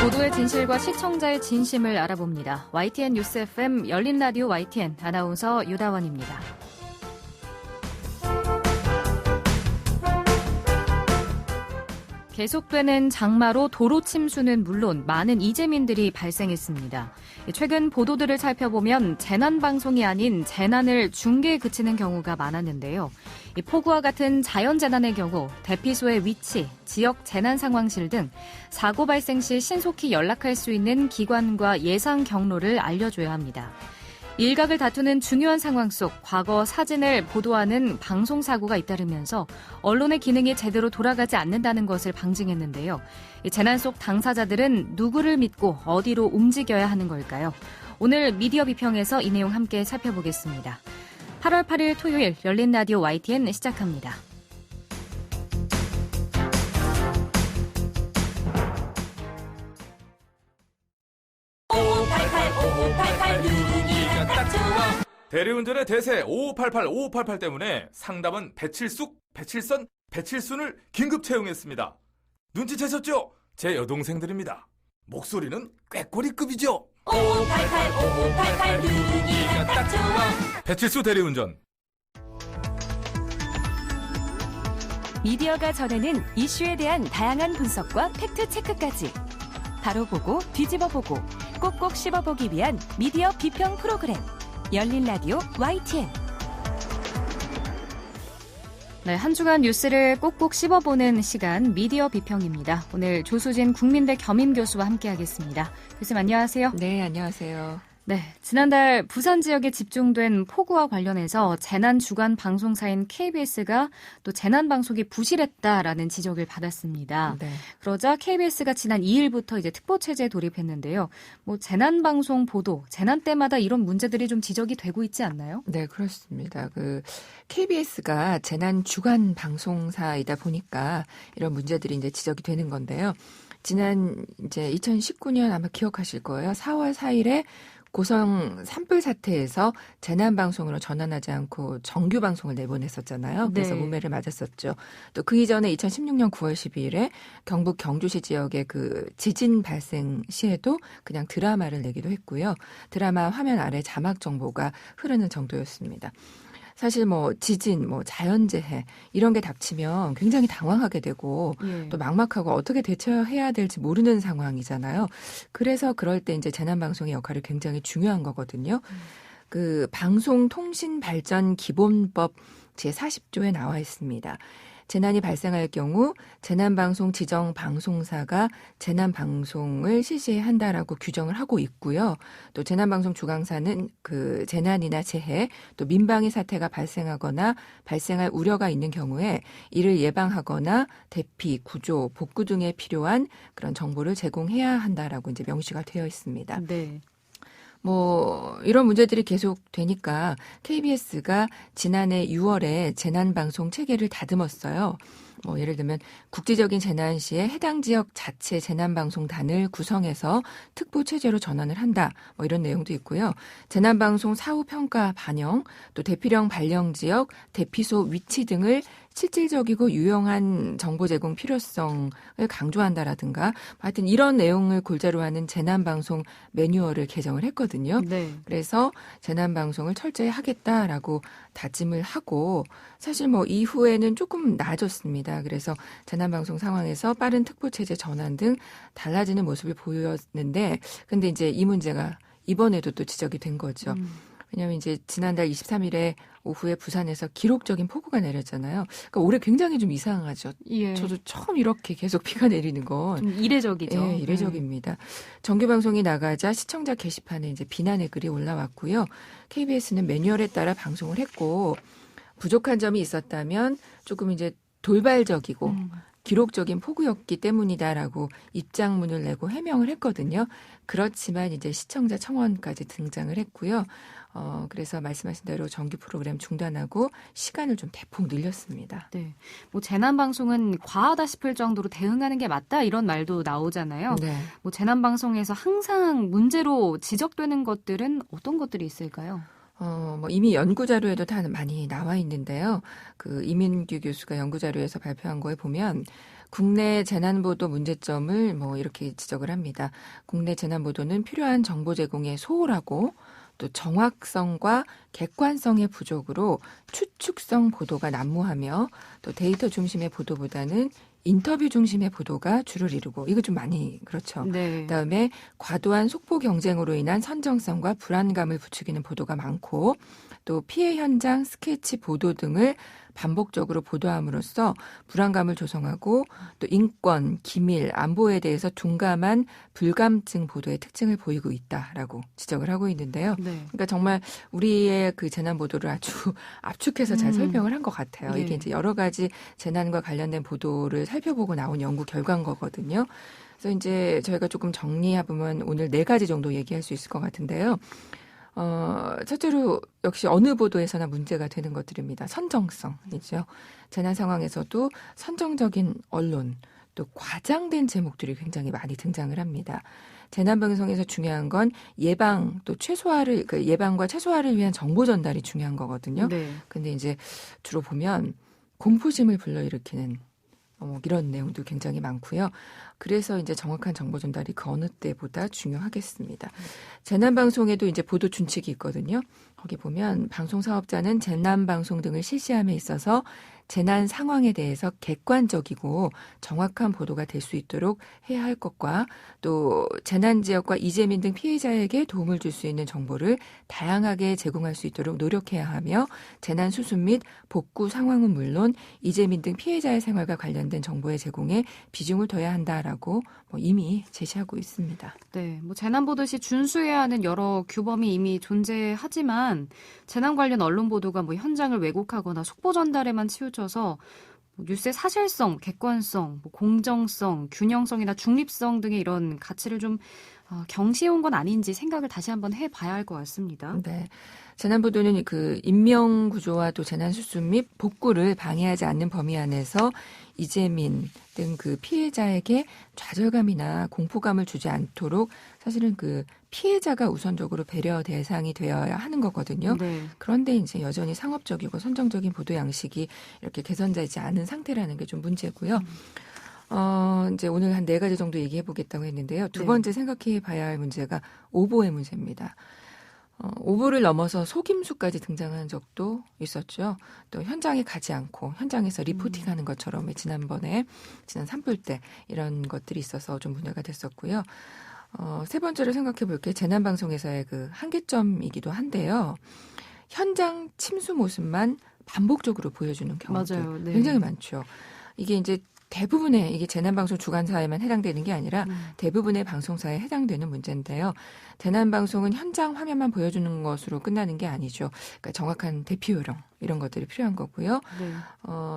보도의 진실과 시청자의 진심을 알아봅니다. YTN 뉴스 FM 열린 라디오 YTN 아나운서 유다원입니다. 계속되는 장마로 도로 침수는 물론 많은 이재민들이 발생했습니다. 최근 보도들을 살펴보면 재난방송이 아닌 재난을 중계에 그치는 경우가 많았는데요. 폭우와 같은 자연재난의 경우 대피소의 위치, 지역 재난상황실 등 사고 발생 시 신속히 연락할 수 있는 기관과 예상 경로를 알려줘야 합니다. 일각을 다투는 중요한 상황 속 과거 사진을 보도하는 방송사고가 잇따르면서 언론의 기능이 제대로 돌아가지 않는다는 것을 방증했는데요. 재난 속 당사자들은 누구를 믿고 어디로 움직여야 하는 걸까요? 오늘 미디어 비평에서 이 내용 함께 살펴보겠습니다. 8월 8일 토요일 열린 라디오 YTN 시작합니다. 대리운전의 대세 5588 때문에 상담은 배칠숙, 배칠선, 배칠순을 긴급 채용했습니다. 눈치채셨죠? 제 여동생들입니다. 목소리는 꾀꼬리급이죠. 5588 누르기가 딱 좋아. 배칠수 대리운전. 미디어가 전하는 이슈에 대한 다양한 분석과 팩트체크까지 바로 보고 뒤집어 보고 꼭꼭 씹어보기 위한 미디어 비평 프로그램 열린 라디오 YTN. 네, 한 주간 뉴스를 꼭꼭 씹어보는 시간 미디어 비평입니다. 오늘 조수진 국민대 겸임교수와 함께하겠습니다. 교수님 안녕하세요. 네, 안녕하세요. 네, 지난달 부산 지역에 집중된 폭우와 관련해서 재난 주간 방송사인 KBS가 또 재난 방송이 부실했다라는 지적을 받았습니다. 네. 그러자 KBS가 지난 2일부터 이제 특보 체제에 돌입했는데요. 재난 방송 보도, 재난 때마다 이런 문제들이 좀 지적이 되고 있지 않나요? 네, 그렇습니다. KBS가 재난 주간 방송사이다 보니까 이런 문제들이 이제 지적이 되는 건데요. 지난 이제 2019년 아마 기억하실 거예요. 4월 4일에 고성 산불 사태에서 재난 방송으로 전환하지 않고 정규 방송을 내보냈었잖아요. 그래서 네. 무매를 맞았었죠. 또 그 이전에 2016년 9월 12일에 경북 경주시 지역의 지진 발생 시에도 그냥 드라마를 내기도 했고요. 드라마 화면 아래 자막 정보가 흐르는 정도였습니다. 사실 지진, 자연재해 이런 게 닥치면 굉장히 당황하게 되고 또 막막하고 어떻게 대처해야 될지 모르는 상황이잖아요. 그래서 그럴 때 이제 재난방송의 역할이 굉장히 중요한 거거든요. 방송통신발전기본법 제40조에 나와 있습니다. 재난이 발생할 경우 재난방송 지정 방송사가 재난방송을 실시해야 한다라고 규정을 하고 있고요. 또 재난방송 주관사는 재난이나 재해 또 민방위 사태가 발생하거나 발생할 우려가 있는 경우에 이를 예방하거나 대피, 구조, 복구 등에 필요한 그런 정보를 제공해야 한다라고 이제 명시가 되어 있습니다. 네. 이런 문제들이 계속 되니까 KBS가 지난해 6월에 재난방송 체계를 다듬었어요. 예를 들면 국지적인 재난 시에 해당 지역 자체 재난방송단을 구성해서 특보 체제로 전환을 한다. 이런 내용도 있고요. 재난방송 사후 평가 반영, 또 대피령 발령 지역, 대피소 위치 등을 실질적이고 유용한 정보 제공 필요성을 강조한다라든가 하여튼 이런 내용을 골자로 하는 재난방송 매뉴얼을 개정을 했거든요. 네. 그래서 재난방송을 철저히 하겠다라고 다짐을 하고 사실 이후에는 조금 나아졌습니다. 그래서 재난방송 상황에서 빠른 특보체제 전환 등 달라지는 모습을 보였는데 근데 이제 이 문제가 이번에도 또 지적이 된 거죠. 왜냐하면 이제 지난달 23일에 오후에 부산에서 기록적인 폭우가 내렸잖아요. 그러니까 올해 굉장히 좀 이상하죠. 예. 저도 처음 이렇게 계속 비가 내리는 건 좀 이례적이죠. 예, 이례적입니다. 정규 방송이 나가자 시청자 게시판에 이제 비난의 글이 올라왔고요. KBS는 매뉴얼에 따라 방송을 했고 부족한 점이 있었다면 조금 이제 돌발적이고 기록적인 폭우였기 때문이다라고 입장문을 내고 해명을 했거든요. 그렇지만 이제 시청자 청원까지 등장을 했고요. 그래서 말씀하신 대로 정규 프로그램 중단하고 시간을 좀 대폭 늘렸습니다. 네. 재난방송은 과하다 싶을 정도로 대응하는 게 맞다 이런 말도 나오잖아요. 네. 재난방송에서 항상 문제로 지적되는 것들은 어떤 것들이 있을까요? 이미 연구자료에도 다 많이 나와 있는데요. 이민규 교수가 연구자료에서 발표한 거에 보면 국내 재난보도 문제점을 이렇게 지적을 합니다. 국내 재난보도는 필요한 정보 제공에 소홀하고 또 정확성과 객관성의 부족으로 추측성 보도가 난무하며 또 데이터 중심의 보도보다는 인터뷰 중심의 보도가 주를 이루고 이거 좀 많이 그렇죠. 네. 그다음에 과도한 속보 경쟁으로 인한 선정성과 불안감을 부추기는 보도가 많고 또 피해 현장 스케치 보도 등을 반복적으로 보도함으로써 불안감을 조성하고 또 인권, 기밀, 안보에 대해서 둔감한 불감증 보도의 특징을 보이고 있다라고 지적을 하고 있는데요. 네. 그러니까 정말 우리의 그 재난 보도를 아주 압축해서 잘 설명을 한 것 같아요. 네. 이게 이제 여러 가지 재난과 관련된 보도를 살펴보고 나온 연구 결과인 거거든요. 그래서 이제 저희가 조금 정리해보면 오늘 4가지 정도 얘기할 수 있을 것 같은데요. 첫째로 역시 어느 보도에서나 문제가 되는 것들입니다. 선정성이죠. 재난 상황에서도 선정적인 언론, 또 과장된 제목들이 굉장히 많이 등장을 합니다. 재난 방송에서 중요한 건 예방과 최소화를 위한 정보 전달이 중요한 거거든요. 네. 근데 이제 주로 보면 공포심을 불러일으키는 이런 내용도 굉장히 많고요. 그래서 이제 정확한 정보 전달이 그 어느 때보다 중요하겠습니다. 재난 방송에도 이제 보도 준칙이 있거든요. 거기 보면 방송 사업자는 재난 방송 등을 실시함에 있어서 재난 상황에 대해서 객관적이고 정확한 보도가 될 수 있도록 해야 할 것과 또 재난 지역과 이재민 등 피해자에게 도움을 줄 수 있는 정보를 다양하게 제공할 수 있도록 노력해야 하며 재난 수습 및 복구 상황은 물론 이재민 등 피해자의 생활과 관련된 정보의 제공에 비중을 둬야 한다라고 이미 제시하고 있습니다. 네, 재난 보도 시 준수해야 하는 여러 규범이 이미 존재하지만 재난 관련 언론 보도가 현장을 왜곡하거나 속보 전달에만 치우쳐서 뉴스의 사실성, 객관성, 공정성, 균형성이나 중립성 등의 이런 가치를 좀 경시해온 건 아닌지 생각을 다시 한번 해봐야 할 것 같습니다. 네. 재난보도는 그 인명 구조와 또 재난 수습 및 복구를 방해하지 않는 범위 안에서 이재민 등 그 피해자에게 좌절감이나 공포감을 주지 않도록 사실은 그 피해자가 우선적으로 배려 대상이 되어야 하는 거거든요. 네. 그런데 이제 여전히 상업적이고 선정적인 보도 양식이 이렇게 개선되지 않은 상태라는 게 좀 문제고요. 이제 오늘 한 4가지 정도 얘기해 보겠다고 했는데요. 두 번째 생각해 봐야 할 문제가 오보의 문제입니다. 오보를 넘어서 속임수까지 등장하는 적도 있었죠. 또 현장에 가지 않고 현장에서 리포팅하는 것처럼 지난 산불 때 이런 것들이 있어서 좀 문제가 됐었고요. 세 번째로 생각해 볼 게 재난방송에서의 그 한계점이기도 한데요. 현장 침수 모습만 반복적으로 보여주는 경우들 맞아요. 네. 굉장히 많죠. 이게 이제 대부분의 이게 재난방송 주관사에만 해당되는 게 아니라 대부분의 방송사에 해당되는 문제인데요. 재난방송은 현장 화면만 보여주는 것으로 끝나는 게 아니죠. 그러니까 정확한 대피 요령 이런 것들이 필요한 거고요. 네.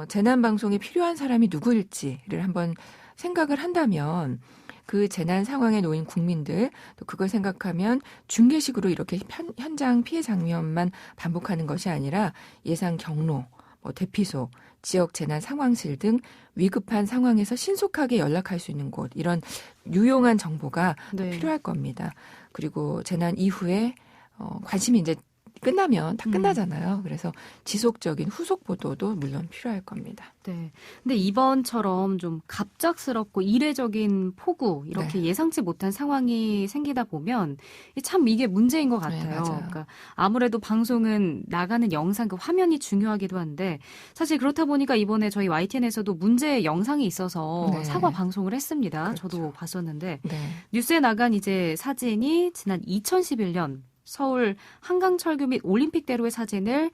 재난방송이 필요한 사람이 누구일지를 한번 생각을 한다면 그 재난 상황에 놓인 국민들 또 그걸 생각하면 중계식으로 이렇게 현장 피해 장면만 반복하는 것이 아니라 예상 경로, 대피소, 지역 재난 상황실 등 위급한 상황에서 신속하게 연락할 수 있는 곳 이런 유용한 정보가 필요할 겁니다. 그리고 재난 이후에 관심이 이제 끝나면 다 끝나잖아요. 그래서 지속적인 후속 보도도 물론 필요할 겁니다. 네. 근데 이번처럼 좀 갑작스럽고 이례적인 폭우 이렇게 예상치 못한 상황이 생기다 보면 참 이게 문제인 것 같아요. 네, 맞아요. 그러니까 아무래도 방송은 나가는 영상 그 화면이 중요하기도 한데 사실 그렇다 보니까 이번에 저희 YTN에서도 문제 영상이 있어서 사과 방송을 했습니다. 그렇죠. 저도 봤었는데 네. 뉴스에 나간 이제 사진이 지난 2011년 서울 한강철교 및 올림픽대로의 사진을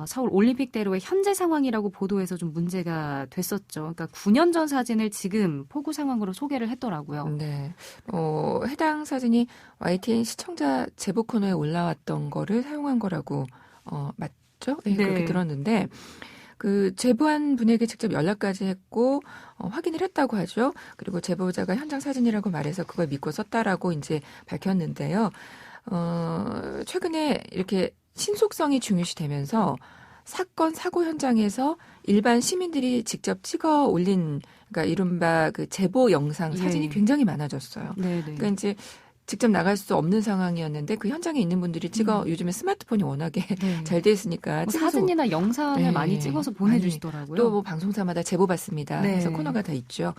서울 올림픽대로의 현재 상황이라고 보도해서 좀 문제가 됐었죠. 그러니까 9년 전 사진을 지금 폭우 상황으로 소개를 했더라고요. 네. 해당 사진이 YTN 시청자 제보 코너에 올라왔던 거를 사용한 거라고 맞죠? 네, 그렇게 들었는데 그 제보한 분에게 직접 연락까지 했고 확인을 했다고 하죠. 그리고 제보자가 현장 사진이라고 말해서 그걸 믿고 썼다라고 이제 밝혔는데요. 최근에 이렇게 신속성이 중요시되면서 사고 현장에서 일반 시민들이 직접 찍어 올린, 그러니까 이른바 그 제보 영상 사진이 굉장히 많아졌어요. 네네. 그러니까 이제 직접 나갈 수 없는 상황이었는데 그 현장에 있는 분들이 찍어 요즘에 스마트폰이 워낙에 네. 잘 돼 있으니까 뭐 찍어서 사진이나 영상을 네. 많이 찍어서 보내주시더라고요. 또 뭐 방송사마다 제보 받습니다. 네. 그래서 코너가 다 있죠.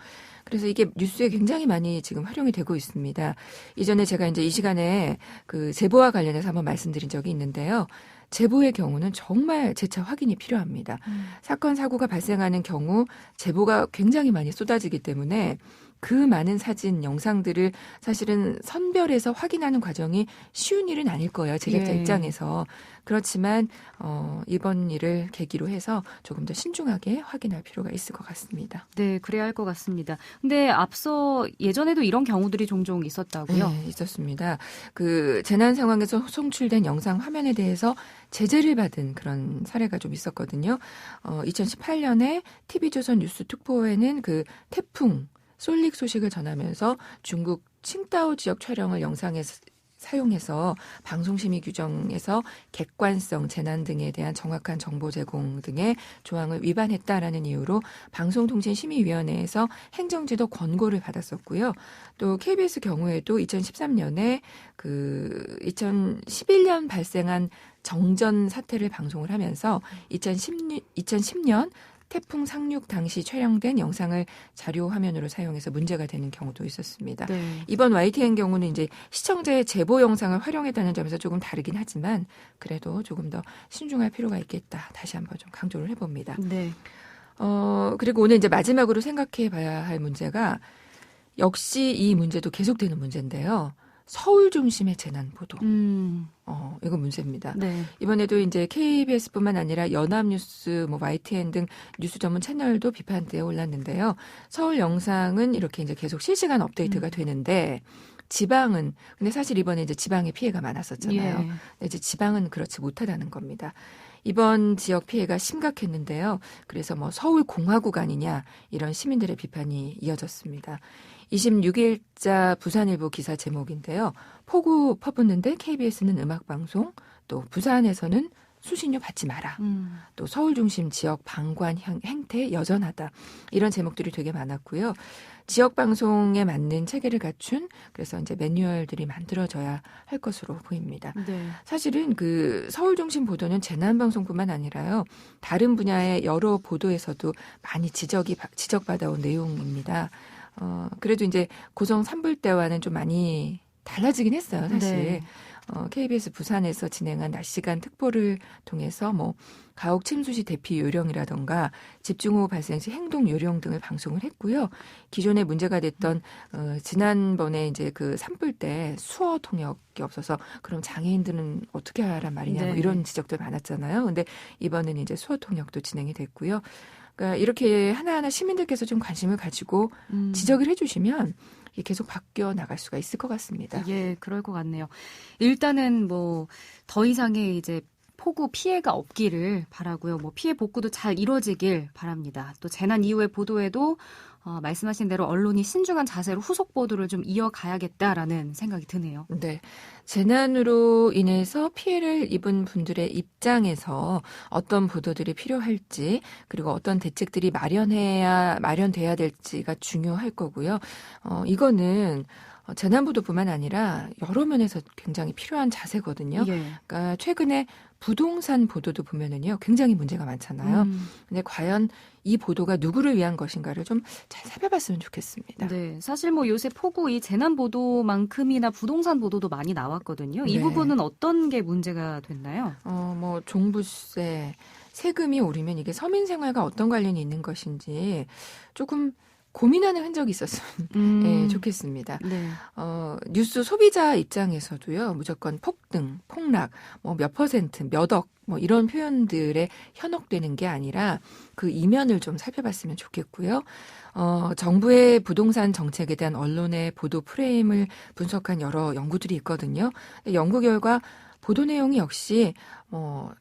그래서 이게 뉴스에 굉장히 많이 지금 활용이 되고 있습니다. 이전에 제가 이제 이 시간에 그 제보와 관련해서 한번 말씀드린 적이 있는데요. 제보의 경우는 정말 재차 확인이 필요합니다. 사건, 사고가 발생하는 경우 제보가 굉장히 많이 쏟아지기 때문에 그 많은 사진, 영상들을 사실은 선별해서 확인하는 과정이 쉬운 일은 아닐 거예요. 제작자 예. 입장에서. 그렇지만 이번 일을 계기로 해서 조금 더 신중하게 확인할 필요가 있을 것 같습니다. 네, 그래야 할 것 같습니다. 근데 앞서 예전에도 이런 경우들이 종종 있었다고요? 네, 있었습니다. 그 재난 상황에서 송출된 영상 화면에 대해서 제재를 받은 그런 사례가 좀 있었거든요. 2018년에 TV조선 뉴스 특보에는 그 태풍 솔릭 소식을 전하면서 중국 칭다오 지역 촬영을 영상에 사용해서 방송심의 규정에서 객관성, 재난 등에 대한 정확한 정보 제공 등의 조항을 위반했다라는 이유로 방송통신심의위원회에서 행정지도 권고를 받았었고요. 또 KBS 경우에도 2013년에 그 2011년 발생한 정전 사태를 방송을 하면서 2010년 태풍 상륙 당시 촬영된 영상을 자료 화면으로 사용해서 문제가 되는 경우도 있었습니다. 네. 이번 YTN 경우는 이제 시청자의 제보 영상을 활용했다는 점에서 조금 다르긴 하지만 그래도 조금 더 신중할 필요가 있겠다. 다시 한번 좀 강조를 해봅니다. 네. 그리고 오늘 이제 마지막으로 생각해 봐야 할 문제가 역시 이 문제도 계속되는 문제인데요. 서울 중심의 재난 보도. 이거 문제입니다. 네. 이번에도 이제 KBS뿐만 아니라 연합뉴스, 뭐 YTN 등 뉴스 전문 채널도 비판대에 올랐는데요. 서울 영상은 이렇게 이제 계속 실시간 업데이트가 되는데 지방은 근데 사실 이번에 이제 지방에 피해가 많았었잖아요. 예. 근데 이제 지방은 그렇지 못하다는 겁니다. 이번 지역 피해가 심각했는데요. 그래서 뭐 서울 공화국 아니냐 이런 시민들의 비판이 이어졌습니다. 26일자 부산일보 기사 제목인데요. 폭우 퍼붓는데 KBS는 음악방송, 또 부산에서는 수신료 받지 마라. 또 서울 중심 지역 방관 행태 여전하다. 이런 제목들이 되게 많았고요. 지역 방송에 맞는 체계를 갖춘 그래서 이제 매뉴얼들이 만들어져야 할 것으로 보입니다. 네. 사실은 그 서울 중심 보도는 재난 방송뿐만 아니라요. 다른 분야의 여러 보도에서도 많이 지적받아온 내용입니다. 그래도 이제 고성 산불 때와는 좀 많이 달라지긴 했어요, 사실. 네. KBS 부산에서 진행한 낮 시간 특보를 통해서 뭐 가옥 침수 시 대피 요령이라던가 집중호우 발생 시 행동 요령 등을 방송을 했고요. 기존에 문제가 됐던 지난번에 이제 그 산불 때 수어 통역이 없어서 그럼 장애인들은 어떻게 하란 말이냐 뭐 네. 이런 지적들 많았잖아요. 근데 이번에는 이제 수어 통역도 진행이 됐고요. 그러니까 이렇게 하나하나 시민들께서 좀 관심을 가지고 지적을 해주시면 계속 바뀌어 나갈 수가 있을 것 같습니다. 예, 그럴 것 같네요. 일단은 뭐 더 이상의 이제 폭우 피해가 없기를 바라고요. 뭐 피해 복구도 잘 이루어지길 바랍니다. 또 재난 이후의 보도에도 말씀하신 대로 언론이 신중한 자세로 후속 보도를 좀 이어가야겠다라는 생각이 드네요. 네. 재난으로 인해서 피해를 입은 분들의 입장에서 어떤 보도들이 필요할지 그리고 어떤 대책들이 마련돼야 될지가 중요할 거고요. 이거는 재난보도뿐만 아니라 여러 면에서 굉장히 필요한 자세거든요. 예. 그러니까 최근에 부동산 보도도 보면은요, 굉장히 문제가 많잖아요. 근데 과연 이 보도가 누구를 위한 것인가를 좀 잘 살펴봤으면 좋겠습니다. 네, 사실 뭐 요새 폭우 이 재난 보도만큼이나 부동산 보도도 많이 나왔거든요. 이 네. 부분은 어떤 게 문제가 됐나요? 뭐 종부세, 세금이 오르면 이게 서민 생활과 어떤 관련이 있는 것인지 조금 고민하는 흔적이 있었으면 네, 좋겠습니다. 네. 뉴스 소비자 입장에서도요, 무조건 폭등, 폭락, 뭐 몇 퍼센트, 몇 억, 뭐 이런 표현들에 현혹되는 게 아니라 그 이면을 좀 살펴봤으면 좋겠고요. 정부의 부동산 정책에 대한 언론의 보도 프레임을 분석한 여러 연구들이 있거든요. 연구 결과 보도 내용이 역시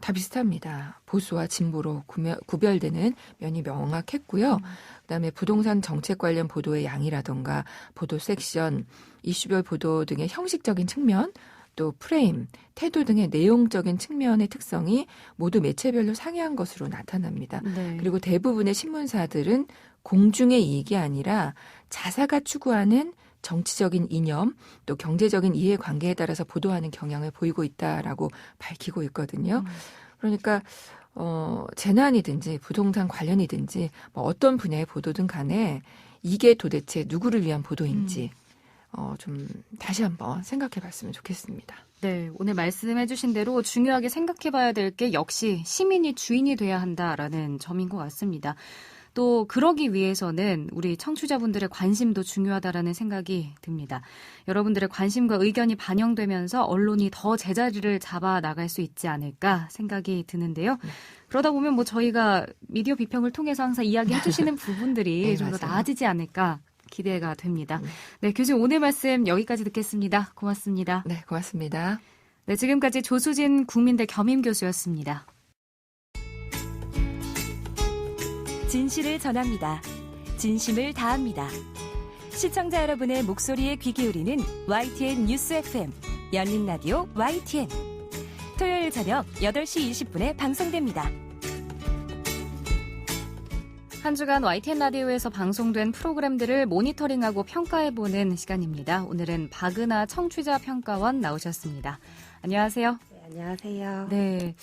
다 비슷합니다. 보수와 진보로 구별되는 면이 명확했고요. 그다음에 부동산 정책 관련 보도의 양이라던가 보도 섹션, 이슈별 보도 등의 형식적인 측면, 또 프레임, 태도 등의 내용적인 측면의 특성이 모두 매체별로 상이한 것으로 나타납니다. 네. 그리고 대부분의 신문사들은 공중의 이익이 아니라 자사가 추구하는 정치적인 이념 또 경제적인 이해관계에 따라서 보도하는 경향을 보이고 있다라고 밝히고 있거든요. 그러니까 재난이든지 부동산 관련이든지 뭐 어떤 분야의 보도든 간에 이게 도대체 누구를 위한 보도인지 좀 다시 한번 생각해 봤으면 좋겠습니다. 네, 오늘 말씀해 주신 대로 중요하게 생각해 봐야 될 게 역시 시민이 주인이 돼야 한다라는 점인 것 같습니다. 또 그러기 위해서는 우리 청취자분들의 관심도 중요하다라는 생각이 듭니다. 여러분들의 관심과 의견이 반영되면서 언론이 더 제자리를 잡아 나갈 수 있지 않을까 생각이 드는데요. 그러다 보면 뭐 저희가 미디어 비평을 통해서 항상 이야기해 주시는 부분들이 네, 좀 더 맞아요. 나아지지 않을까 기대가 됩니다. 네, 교수님 오늘 말씀 여기까지 듣겠습니다. 고맙습니다. 네, 고맙습니다. 네, 지금까지 조수진 국민대 겸임교수였습니다. 진실을 전합니다. 진심을 다합니다. 시청자 여러분의 목소리에 귀 기울이는 YTN 뉴스 FM 열린 라디오 YTN 토요일 저녁 8시 20분에 방송됩니다. 한 주간 YTN 라디오에서 방송된 프로그램들을 모니터링하고 평가해보는 시간입니다. 오늘은 박은하 청취자 평가원 나오셨습니다. 안녕하세요. 네, 안녕하세요. 네,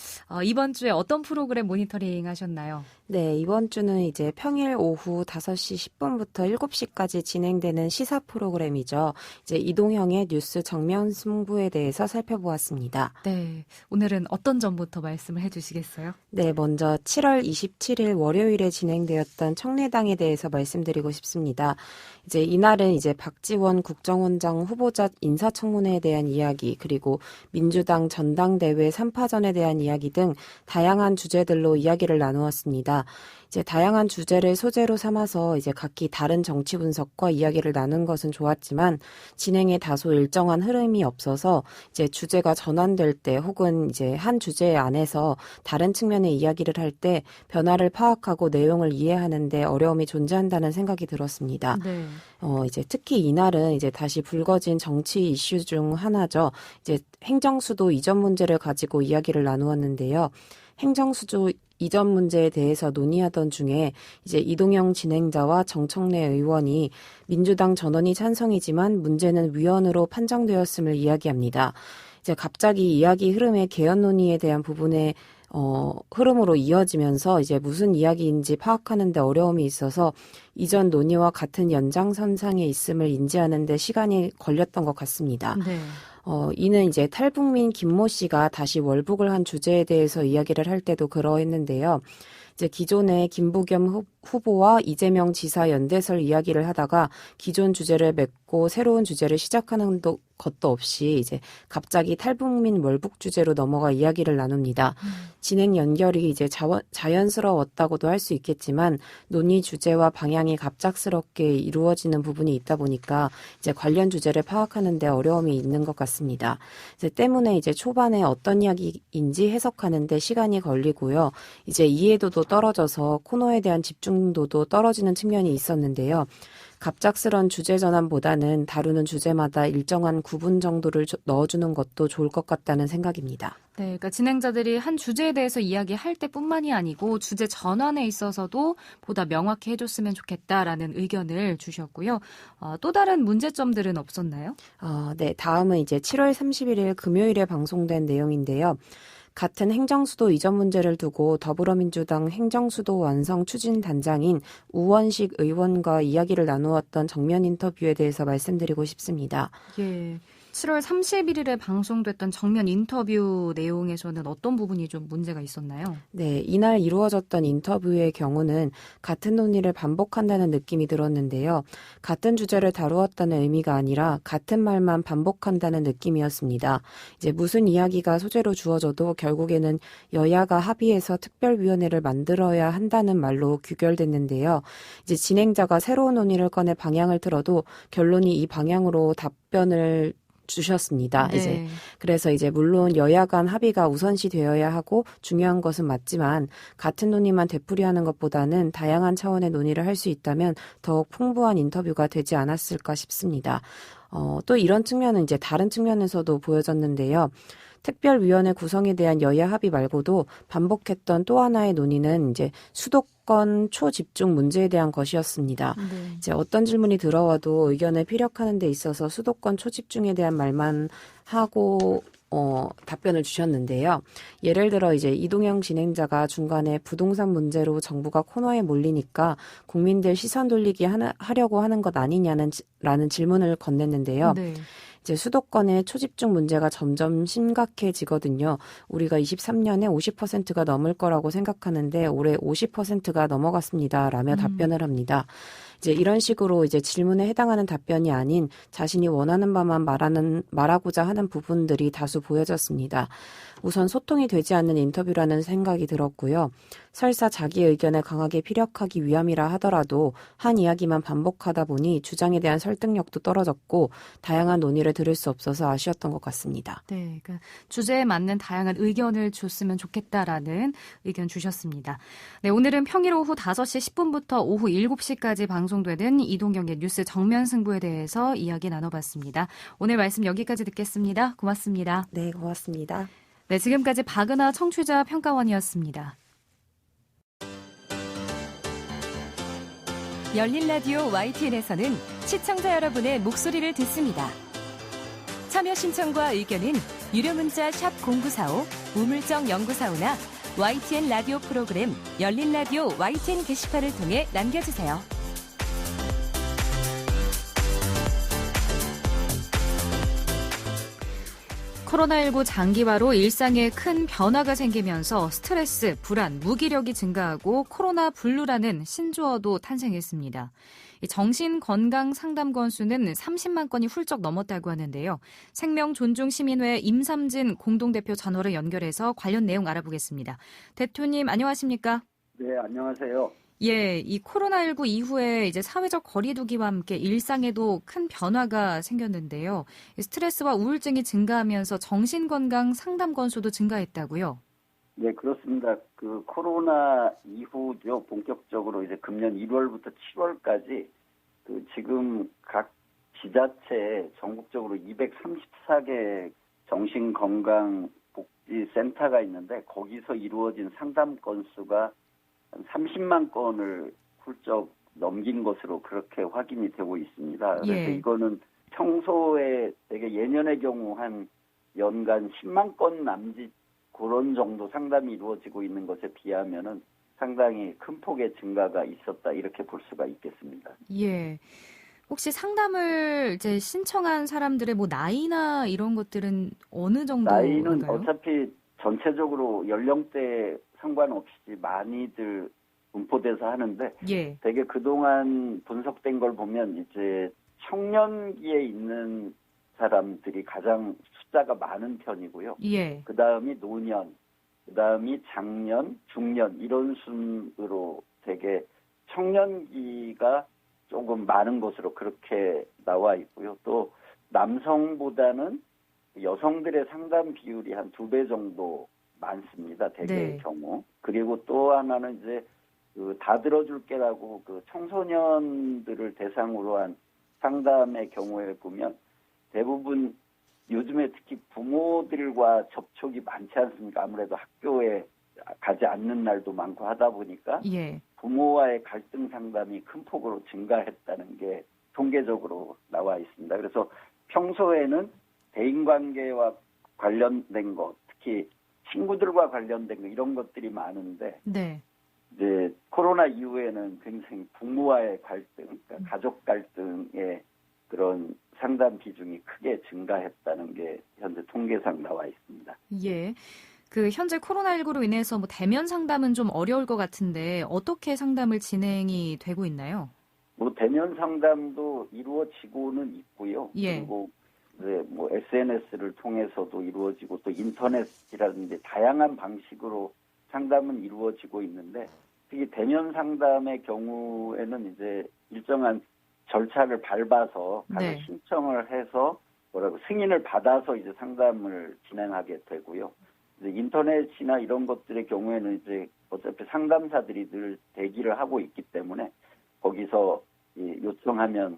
이번 주에 어떤 프로그램 모니터링 하셨나요? 네, 이번 주는 이제 평일 오후 5시 10분부터 7시까지 진행되는 시사 프로그램이죠. 이제 이동형의 뉴스 정면 승부에 대해서 살펴보았습니다. 네, 오늘은 어떤 점부터 말씀을 해주시겠어요? 네, 먼저 7월 27일 월요일에 진행되었던 청래당에 대해서 말씀드리고 싶습니다. 이제 이날은 이제 박지원 국정원장 후보자 인사청문회에 대한 이야기, 그리고 민주당 전당대회 3파전에 대한 이야기 등 다양한 주제들로 이야기를 나누었습니다. 이제 다양한 주제를 소재로 삼아서 이제 각기 다른 정치 분석과 이야기를 나눈 것은 좋았지만 진행에 다소 일정한 흐름이 없어서 이제 주제가 전환될 때 혹은 이제 한 주제 안에서 다른 측면의 이야기를 할 때 변화를 파악하고 내용을 이해하는 데 어려움이 존재한다는 생각이 들었습니다. 네. 이제 특히 이날은 이제 다시 불거진 정치 이슈 중 하나죠. 이제 행정수도 이전 문제를 가지고 이야기를 나누었는데요. 행정수도 이전 문제에 대해서 논의하던 중에 이제 이동영 진행자와 정청래 의원이 민주당 전원이 찬성이지만 문제는 위헌으로 판정되었음을 이야기합니다. 이제 갑자기 이야기 흐름의 개헌 논의에 대한 부분에 흐름으로 이어지면서 이제 무슨 이야기인지 파악하는 데 어려움이 있어서 이전 논의와 같은 연장선상에 있음을 인지하는 데 시간이 걸렸던 것 같습니다. 네. 이는 이제 탈북민 김모 씨가 다시 월북을 한 주제에 대해서 이야기를 할 때도 그러했는데요. 이제 기존의 김부겸 후보와 이재명 지사 연대설 이야기를 하다가 기존 주제를 맺고 새로운 주제를 시작하는 것도 없이 이제 갑자기 탈북민 월북 주제로 넘어가 이야기를 나눕니다. 진행 연결이 이제 자연스러웠다고도 할 수 있겠지만 논의 주제와 방향이 갑작스럽게 이루어지는 부분이 있다 보니까 이제 관련 주제를 파악하는 데 어려움이 있는 것 같습니다. 이제 때문에 이제 초반에 어떤 이야기인지 해석하는 데 시간이 걸리고요. 이제 이해도도 떨어져서 코너에 대한 집중도도 떨어지는 측면이 있었는데요. 갑작스런 주제 전환보다는 다루는 주제마다 일정한 구분 정도를 넣어주는 것도 좋을 것 같다는 생각입니다. 네, 그러니까 진행자들이 한 주제에 대해서 이야기할 때뿐만이 아니고 주제 전환에 있어서도 보다 명확히 해줬으면 좋겠다라는 의견을 주셨고요. 또 다른 문제점들은 없었나요? 네, 다음은 이제 7월 31일 금요일에 방송된 내용인데요. 같은 행정수도 이전 문제를 두고 더불어민주당 행정수도 완성 추진 단장인 우원식 의원과 이야기를 나누었던 정면 인터뷰에 대해서 말씀드리고 싶습니다. 예. 7월 31일에 방송됐던 정면 인터뷰 내용에서는 어떤 부분이 좀 문제가 있었나요? 네, 이날 이루어졌던 인터뷰의 경우는 같은 논의를 반복한다는 느낌이 들었는데요. 같은 주제를 다루었다는 의미가 아니라 같은 말만 반복한다는 느낌이었습니다. 이제 무슨 이야기가 소재로 주어져도 결국에는 여야가 합의해서 특별위원회를 만들어야 한다는 말로 규결됐는데요. 이제 진행자가 새로운 논의를 꺼내 방향을 틀어도 결론이 이 방향으로 답변을 주셨습니다. 네. 그래서 이제 물론 여야 간 합의가 우선시 되어야 하고 중요한 것은 맞지만 같은 논의만 되풀이하는 것보다는 다양한 차원의 논의를 할 수 있다면 더욱 풍부한 인터뷰가 되지 않았을까 싶습니다. 또 이런 측면은 이제 다른 측면에서도 보여졌는데요. 특별위원회 구성에 대한 여야 합의 말고도 반복했던 또 하나의 논의는 이제 수도권 초집중 문제에 대한 것이었습니다. 네. 이제 어떤 질문이 들어와도 의견을 피력하는 데 있어서 수도권 초집중에 대한 말만 하고 답변을 주셨는데요. 예를 들어 이제 이동영 진행자가 중간에 부동산 문제로 정부가 코너에 몰리니까 국민들 시선 돌리기 하려고 하는 것 아니냐는 질문을 건넸는데요. 네. 이제 수도권의 초집중 문제가 점점 심각해지거든요. 우리가 23년에 50%가 넘을 거라고 생각하는데 올해 50%가 넘어갔습니다. 라며 답변을 합니다. 이제 이런 식으로 이제 질문에 해당하는 답변이 아닌 자신이 원하는 바만 말하고자 하는 부분들이 다수 보여졌습니다. 우선 소통이 되지 않는 인터뷰라는 생각이 들었고요. 설사 자기 의견을 강하게 피력하기 위함이라 하더라도 한 이야기만 반복하다 보니 주장에 대한 설득력도 떨어졌고 다양한 논의를 들을 수 없어서 아쉬웠던 것 같습니다. 네, 그러니까 주제에 맞는 다양한 의견을 줬으면 좋겠다라는 의견 주셨습니다. 네, 오늘은 평일 오후 5시 10분부터 오후 7시까지 방송되는 이동경의 뉴스 정면 승부에 대해서 이야기 나눠봤습니다. 오늘 말씀 여기까지 듣겠습니다. 고맙습니다. 네, 고맙습니다. 네, 지금까지 박은하 청취자 평가원이었습니다. 열린 라디오 YTN에서는 시청자 여러분의 목소리를 듣습니다. 참여 신청과 의견은 유료 문자 샵 0945, 우물정 0945나 YTN 라디오 프로그램 열린 라디오 YTN 게시판을 통해 남겨주세요. 코로나19 장기화로 일상에 큰 변화가 생기면서 스트레스, 불안, 무기력이 증가하고 코로나 블루라는 신조어도 탄생했습니다. 정신건강 상담건 수는 30만 건이 훌쩍 넘었다고 하는데요. 생명존중시민회 임삼진 공동대표 전화로 연결해서 관련 내용 알아보겠습니다. 대표님 안녕하십니까? 네, 안녕하세요. 예, 이 코로나19 이후에 이제 사회적 거리두기와 함께 일상에도 큰 변화가 생겼는데요. 스트레스와 우울증이 증가하면서 정신건강 상담 건수도 증가했다고요? 네, 그렇습니다. 그 코로나 이후죠. 본격적으로 이제 금년 1월부터 7월까지 그 지금 각 지자체에 전국적으로 234개 정신건강복지센터가 있는데 거기서 이루어진 상담 건수가 한 30만 건을 훌쩍 넘긴 것으로 그렇게 확인이 되고 있습니다. 그래서 예. 이거는 평소에 되게 예년의 경우 한 연간 10만 건 남짓 그런 정도 상담이 이루어지고 있는 것에 비하면은 상당히 큰 폭의 증가가 있었다 이렇게 볼 수가 있겠습니다. 예. 혹시 상담을 이제 신청한 사람들의 뭐 나이나 이런 것들은 어느 정도인가요? 나이는 어차피 전체적으로 연령대 상관없이 많이들 분포돼서 하는데 예. 되게 그동안 분석된 걸 보면 이제 청년기에 있는 사람들이 가장 숫자가 많은 편이고요. 예. 그 다음이 노년, 그 다음이 장년, 중년 이런 순으로 되게 청년기가 조금 많은 것으로 그렇게 나와 있고요. 또 남성보다는 여성들의 상담 비율이 한 2배 정도 많습니다. 대개의 네. 경우. 그리고 또 하나는 이제 그 다 들어줄게라고 그 청소년들을 대상으로 한 상담의 경우에 보면 대부분 요즘에 특히 부모들과 접촉이 많지 않습니까? 아무래도 학교에 가지 않는 날도 많고 하다 보니까 예. 부모와의 갈등 상담이 큰 폭으로 증가했다는 게 통계적으로 나와 있습니다. 그래서 평소에는 대인관계와 관련된 것, 특히 친구들과 관련된 것 이런 것들이 많은데 네. 이제 코로나 이후에는 굉장히 부모와의 갈등, 그러니까 가족 갈등의 그런 상담 비중이 크게 증가했다는 게 현재 통계상 나와 있습니다. 예. 그 현재 코로나19로 인해서 뭐 대면 상담은 좀 어려울 것 같은데 어떻게 상담을 진행이 되고 있나요? 뭐 대면 상담도 이루어지고는 있고요. 예. 그리고 이제 뭐 SNS를 통해서도 이루어지고 또 인터넷이라든지 다양한 방식으로 상담은 이루어지고 있는데 특히 대면 상담의 경우에는 이제 일정한 절차를 밟아서 가서 네. 신청을 해서 승인을 받아서 이제 상담을 진행하게 되고요. 이제 인터넷이나 이런 것들의 경우에는 이제 어차피 상담사들이 늘 대기를 하고 있기 때문에 거기서 요청하면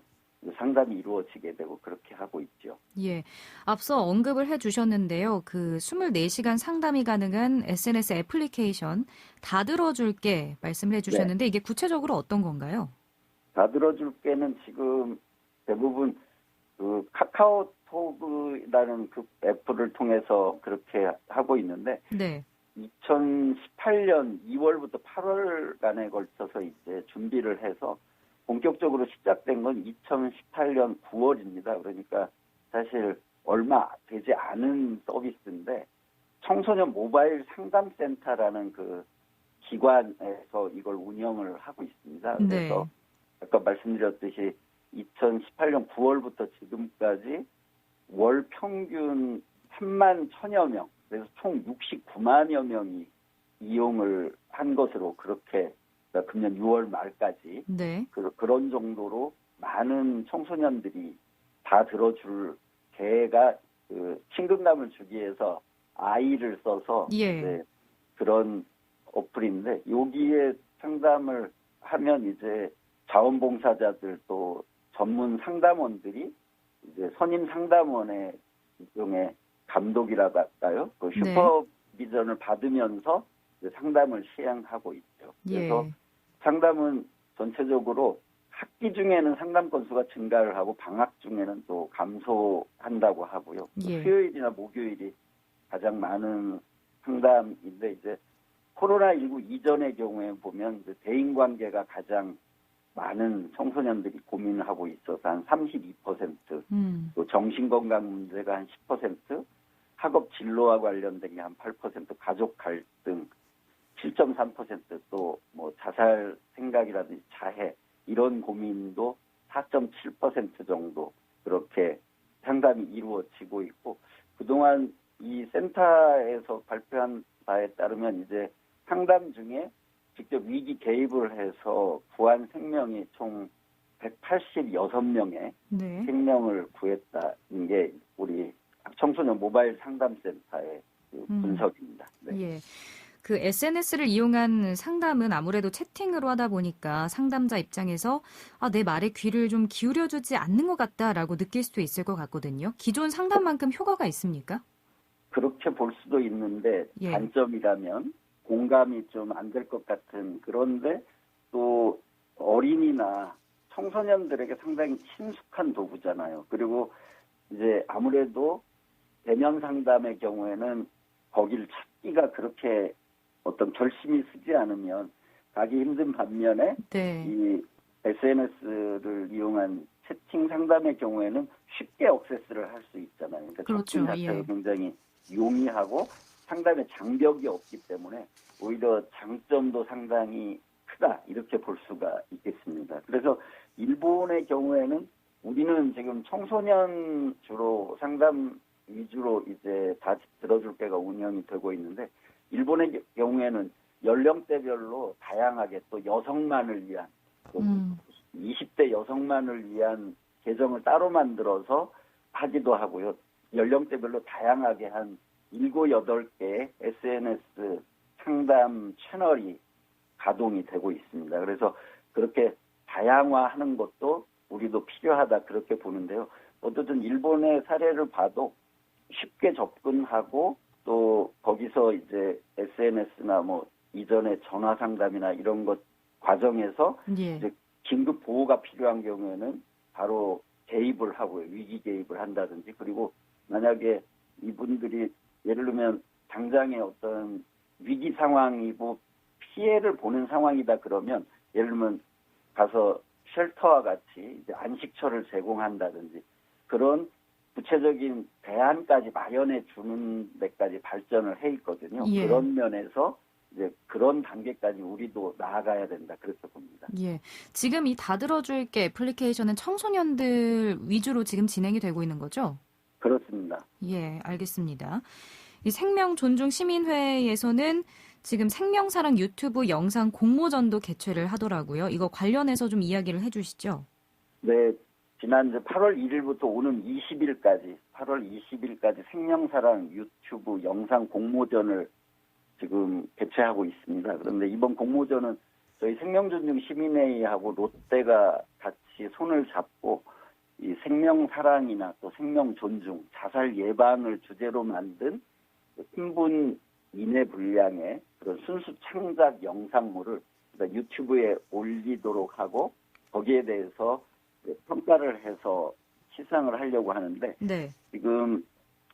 상담이 이루어지게 되고 그렇게 하고 있죠. 예. 앞서 언급을 해 주셨는데요. 그 24시간 상담이 가능한 SNS 애플리케이션 다 들어줄게 말씀을 해 주셨는데 이게 구체적으로 어떤 건가요? 다 들어줄게는 지금 대부분 그 카카오톡이라는 그 애플을 통해서 그렇게 하고 있는데 네. 2018년 2월부터 8월간에 걸쳐서 이제 준비를 해서 본격적으로 시작된 건 2018년 9월입니다. 그러니까 사실 얼마 되지 않은 서비스인데 청소년 모바일 상담센터라는 그 기관에서 이걸 운영을 하고 있습니다. 그래서 아까 말씀드렸듯이 2018년 9월부터 지금까지 월 평균 3만 1천여 명, 그래서 총 69만여 명이 이용을 한 것으로 그렇게 그러니까 금년 6월 말까지 네. 그런 정도로 많은 청소년들이 다 들어줄 개가 그 친근감을 주기 위해서 아이를 써서 예. 네, 그런 어플인데 여기에 상담을 하면 이제 자원봉사자들 또 전문 상담원들이 이제 선임 상담원의 일종의 감독이라고 할까요? 그 슈퍼비전을 받으면서 이제 상담을 시행하고 있죠. 그래서 예. 상담은 전체적으로 학기 중에는 상담 건수가 증가를 하고 방학 중에는 또 감소한다고 하고요. 예. 수요일이나 목요일이 가장 많은 상담인데 이제 코로나19 이전의 경우에 보면 이제 대인관계가 가장 많은 청소년들이 고민하고 있어서 한 32%, 또 정신건강 문제가 한 10%, 학업 진로와 관련된 게 한 8%, 가족 갈등 7.3%, 또 뭐 자살 생각이라든지 자해 이런 고민도 4.7% 정도 그렇게 상담이 이루어지고 있고 그동안 이 센터에서 발표한 바에 따르면 이제 상담 중에 직접 위기 개입을 해서 구한 생명이 총 186명의 네. 생명을 구했다는 게 우리 청소년 모바일 상담센터의 그 분석입니다. 네. 예. 그 SNS를 이용한 상담은 아무래도 채팅으로 하다 보니까 상담자 입장에서 내 말에 귀를 좀 기울여주지 않는 것 같다라고 느낄 수도 있을 것 같거든요. 기존 상담만큼 효과가 있습니까? 그렇게 볼 수도 있는데 예. 단점이라면 공감이 좀 안 될 것 같은 그런데 또 어린이나 청소년들에게 상당히 친숙한 도구잖아요. 그리고 이제 아무래도 대면 상담의 경우에는 거기를 찾기가 그렇게 어떤 결심이 쓰지 않으면 가기 힘든 반면에 네. 이 SNS를 이용한 채팅 상담의 경우에는 쉽게 액세스를 할 수 있잖아요. 그러니까 그렇죠. 접근 자체가 예. 굉장히 용이하고 상담에 장벽이 없기 때문에 오히려 장점도 상당히 크다 이렇게 볼 수가 있겠습니다. 그래서 일본의 경우에는 우리는 지금 청소년 주로 상담 위주로 이제 다 들어줄게가 운영이 되고 있는데 일본의 경우에는 연령대별로 다양하게 또 여성만을 위한 또 20대 여성만을 위한 계정을 따로 만들어서 하기도 하고요. 연령대별로 다양하게 한 7, 8개의 SNS 상담 채널이 가동이 되고 있습니다. 그래서 그렇게 다양화하는 것도 우리도 필요하다 그렇게 보는데요. 어쨌든 일본의 사례를 봐도 쉽게 접근하고 또 거기서 이제 SNS나 뭐 이전에 전화 상담이나 이런 것 과정에서 예. 이제 긴급 보호가 필요한 경우에는 바로 개입을 하고요. 위기 개입을 한다든지 그리고 만약에 이분들이 예를 들면 당장의 어떤 위기 상황이고 피해를 보는 상황이다 그러면 예를 들면 가서 쉘터와 같이 이제 안식처를 제공한다든지 그런 구체적인 대안까지 마련해 주는 데까지 발전을 해 있거든요. 예. 그런 면에서 이제 그런 단계까지 우리도 나아가야 된다 그렇게 봅니다. 예. 지금 이 다 들어줄게 애플리케이션은 청소년들 위주로 지금 진행이 되고 있는 거죠? 그렇습니다. 예, 알겠습니다. 이 생명존중시민회에서는 지금 생명사랑 유튜브 영상 공모전도 개최를 하더라고요. 이거 관련해서 좀 이야기를 해주시죠. 네, 지난 이제 8월 1일부터 오는 20일까지, 8월 20일까지 생명사랑 유튜브 영상 공모전을 지금 개최하고 있습니다. 그런데 이번 공모전은 저희 생명존중시민회하고 롯데가 같이 손을 잡고 이 생명 사랑이나 또 생명 존중, 자살 예방을 주제로 만든 신분 이내 분량의 그런 순수 창작 영상물을 유튜브에 올리도록 하고 거기에 대해서 평가를 해서 시상을 하려고 하는데 네. 지금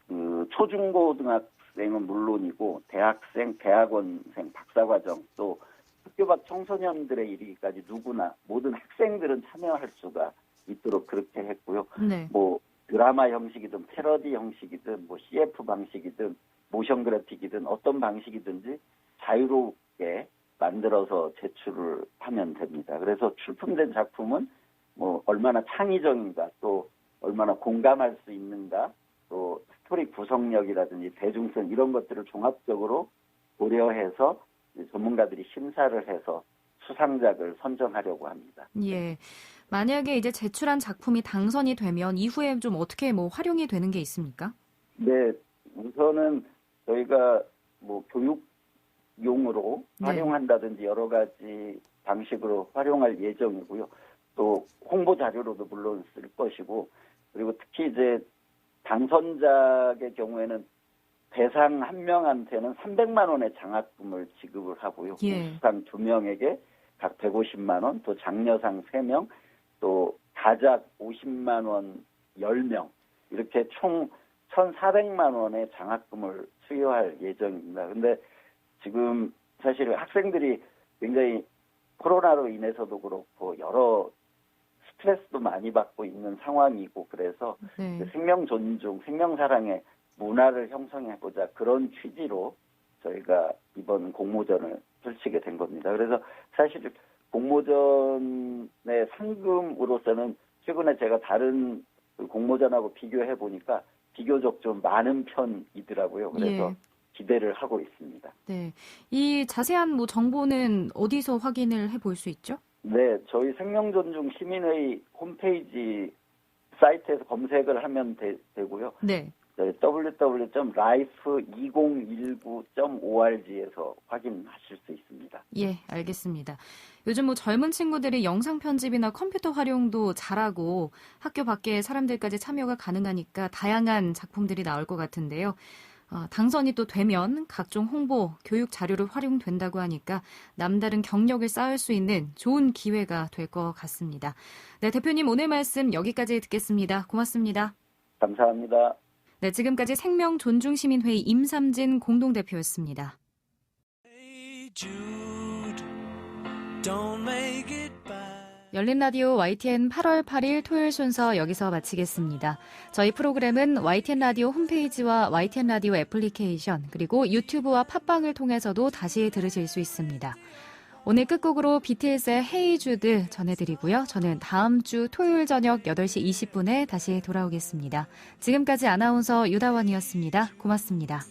그 초중고등학생은 물론이고 대학생, 대학원생, 박사과정 또 학교 밖 청소년들에 이르기까지 누구나 모든 학생들은 참여할 수가 있도록 그렇게 했고요. 네. 뭐 드라마 형식이든 패러디 형식이든 뭐 CF 방식이든 모션 그래픽이든 어떤 방식이든지 자유롭게 만들어서 제출을 하면 됩니다. 그래서 출품된 작품은 뭐 얼마나 창의적인가 또 얼마나 공감할 수 있는가 또 스토리 구성력이라든지 대중성 이런 것들을 종합적으로 고려해서 전문가들이 심사를 해서 수상작을 선정하려고 합니다. 예. 만약에 이제 제출한 작품이 당선이 되면 이후에 좀 어떻게 뭐 활용이 되는 게 있습니까? 네, 우선은 저희가 뭐 교육용으로 네. 활용한다든지 여러 가지 방식으로 활용할 예정이고요. 또 홍보 자료로도 물론 쓸 것이고 그리고 특히 이제 당선작의 경우에는 대상 한 명한테는 300만 원의 장학금을 지급을 하고요. 예. 우수상 2명에게 각 150만 원, 또 장려상 3명, 또 다작 50만 원 10명 이렇게 총 1,400만 원의 장학금을 수여할 예정입니다. 근데 지금 사실 학생들이 굉장히 코로나로 인해서도 그렇고 여러 스트레스도 많이 받고 있는 상황이고 그래서 네. 생명 존중, 생명 사랑의 문화를 형성해보자 그런 취지로 저희가 이번 공모전을 펼치게 된 겁니다. 그래서 사실 공모전의 상금으로서는 최근에 제가 다른 공모전하고 비교해 보니까 비교적 좀 많은 편이더라고요. 그래서 예. 기대를 하고 있습니다. 네. 이 자세한 뭐 정보는 어디서 확인을 해볼 수 있죠? 네, 저희 생명존중 시민회의 홈페이지 사이트에서 검색을 하면 되고요. 네. www.life2019.org에서 확인하실 수 있습니다. 예, 알겠습니다. 요즘 뭐 젊은 친구들이 영상 편집이나 컴퓨터 활용도 잘하고 학교 밖에 사람들까지 참여가 가능하니까 다양한 작품들이 나올 것 같은데요. 당선이 또 되면 각종 홍보, 교육 자료로 활용된다고 하니까 남다른 경력을 쌓을 수 있는 좋은 기회가 될 것 같습니다. 네, 대표님 오늘 말씀 여기까지 듣겠습니다. 고맙습니다. 감사합니다. 네, 지금까지 생명존중시민회의 임삼진 공동대표였습니다. 열린 라디오 YTN 8월 8일 토요일 순서 여기서 마치겠습니다. 저희 프로그램은 YTN 라디오 홈페이지와 YTN 라디오 애플리케이션 그리고 유튜브와 팟빵을 통해서도 다시 들으실 수 있습니다. 오늘 끝곡으로 비틀즈의 헤이 주드 전해드리고요. 저는 다음 주 토요일 저녁 8시 20분에 다시 돌아오겠습니다. 지금까지 아나운서 유다원이었습니다. 고맙습니다.